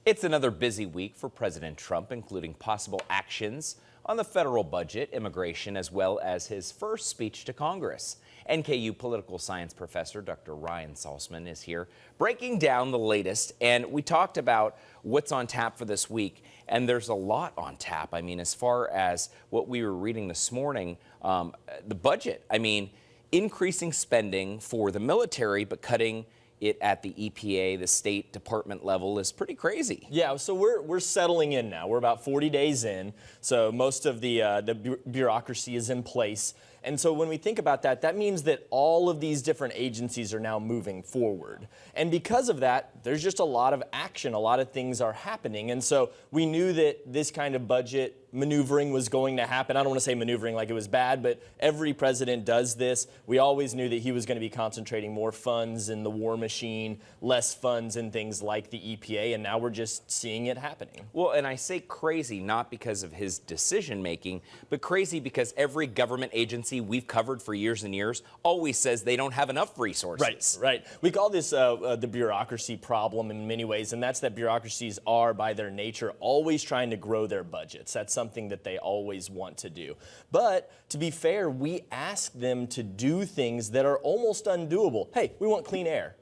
It's another busy week for President Trump, including possible actions on the federal budget, immigration, as well as his first speech to Congress. NKU political science professor Dr. Ryan Salzman is here breaking down the latest, and we talked about what's on tap for this week, and there's a lot on tap. I mean, as far as what we were reading this morning, the budget, I mean, increasing spending for the military, but cutting it at the EPA, the State Department level, is pretty crazy. Yeah, so we're settling in now. We're about 40 days in, so most of the bureaucracy is in place. And so when we think about that, that means that all of these different agencies are now moving forward. And because of that, there's just a lot of action, a lot of things are happening. And so we knew that this kind of budget maneuvering was going to happen. I don't want to say maneuvering like it was bad, but every president does this. We always knew that he was going to be concentrating more funds in the war machine, less funds in things like the EPA, and now we're just seeing it happening. Well, and I say crazy not because of his decision making, but crazy because every government agency we've covered for years and years always says they don't have enough resources. Right. We call this the bureaucracy problem in many ways, and that's that bureaucracies are, by their nature, always trying to grow their budgets. That's something that they always want to do. But to be fair, we ask them to do things that are almost undoable. Hey, we want clean air.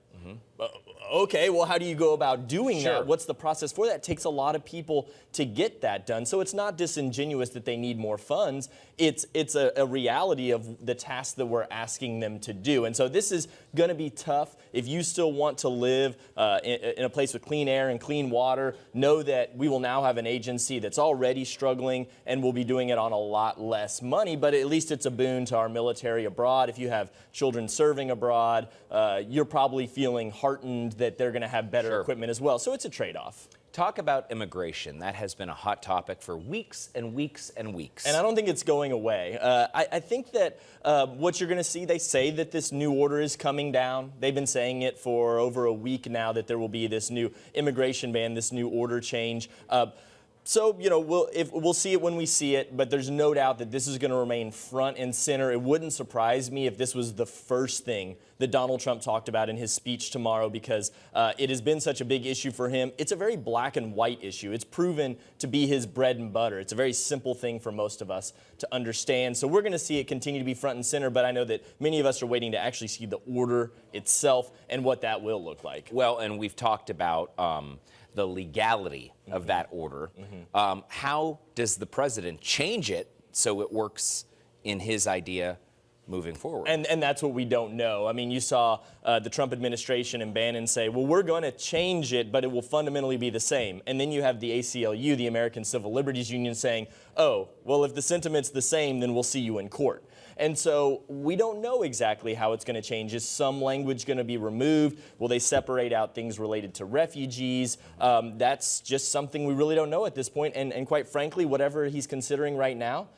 Okay, well, how do you go about doing that? What's the process for that? It takes a lot of people to get that done. So it's not disingenuous that they need more funds. It's a reality of the task that we're asking them to do. And so this is going to be tough. If you still want to live in a place with clean air and clean water, know that we will now have an agency that's already struggling and will be doing it on a lot less money. But at least it's a boon to our military abroad. If you have children serving abroad, you're probably feeling heartened that they're going to have better equipment as well. So it's a trade-off. Talk about immigration. That has been a hot topic for weeks and weeks and weeks. And I don't think it's going away. I think that what you're going to see, they say that this new order is coming down. They've been saying it for over a week now that there will be this new immigration ban, this new order change. So, you know, we'll see it when we see it, but there's no doubt that this is going to remain front and center. It wouldn't surprise me if this was the first thing that Donald Trump talked about in his speech tomorrow, because it has been such a big issue for him. It's a very black and white issue. It's proven to be his bread and butter. It's a very simple thing for most of us to understand. So we're going to see it continue to be front and center, but I know that many of us are waiting to actually see the order itself and what that will look like. Well, and we've talked about the legality of that order. How does the president change it so it works in his idea moving forward? And that's what we don't know. I mean, you saw the Trump administration and Bannon say, well, we're going to change it, but it will fundamentally be the same. And then you have the ACLU, the American Civil Liberties Union, saying, oh, well, if the sentiment's the same, then we'll see you in court. And so we don't know exactly how it's going to change. Is some language going to be removed? Will they separate out things related to refugees? That's just something we really don't know at this point. And quite frankly, whatever he's considering right now,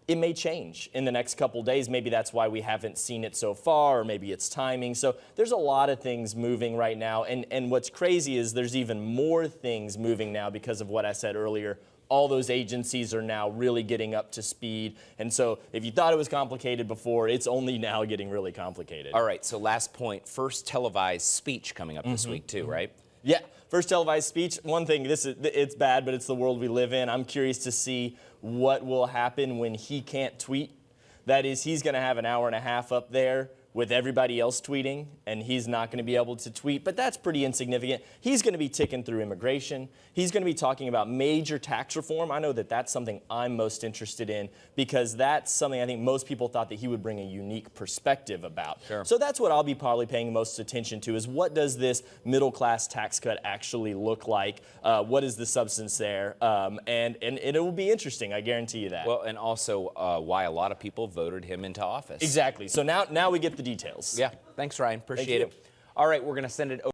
it may change in the next couple days. Maybe that's why we haven't seen it so far, or maybe it's timing. So there's a lot of things moving right now. And what's crazy is there's even more things moving now because of what I said earlier. All those agencies are now really getting up to speed. And so if you thought it was complicated before, it's only now getting really complicated. All right, so last point, first televised speech coming up this week too, right? Yeah, first televised speech. One thing, it's bad, but it's the world we live in. I'm curious to see what will happen when he can't tweet. That is, he's going to have an hour and a half up there with everybody else tweeting, and he's not going to be able to tweet, but that's pretty insignificant. He's going to be ticking through immigration. He's going to be talking about major tax reform. I know that that's something I'm most interested in, because that's something I think most people thought that he would bring a unique perspective about. So that's what I'll be probably paying most attention to, is what does this middle-class tax cut actually look like? What is the substance there? And it will be interesting, I guarantee you that. Well, and also why a lot of people voted him into office. Exactly. So now we get the details. Yeah. Thanks, Ryan. Appreciate it. All right, we're going to send it over.